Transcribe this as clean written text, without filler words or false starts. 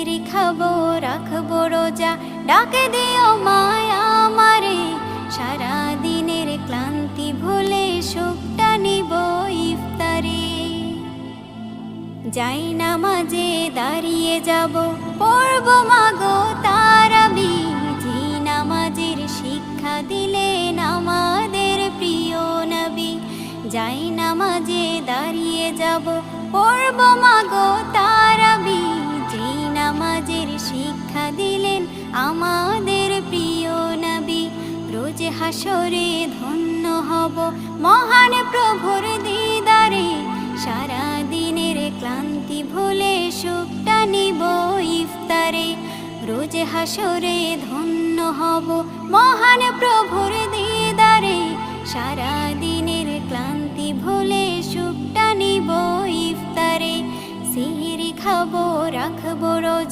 খাবো রাখবো রোজা, ডাকে দিও মায়া আমারে। সারা দিনের ক্লান্তি ভুলে সুখটা নিব ইফতারে। যাই নামাজে দাঁড়িয়ে যাব, পড়ব মাগো তারাবি। যে নামাজের শিক্ষা দিলেন আমাদের প্রিয় নবী। যাই নামাজে দাঁড়িয়ে যাব, পড়ব মাগো তারাবি। যে নামাজের শিক্ষা দিলেন আমাদের প্রিয় নবী। রোজ হাসরে ধন্য হব মহান প্রভুর দিদারে। সারা দিনের ক্লান্তি ভুলে সুখটা নিব ইফতারে। রোজ হাসরে ধন্য হব মহান প্রভুর দিদারে। সারা দিনের ক্লান্তি ভুলে সুখটা নিব ইফতারে। সিহরি খাবো রাখবো রোজা।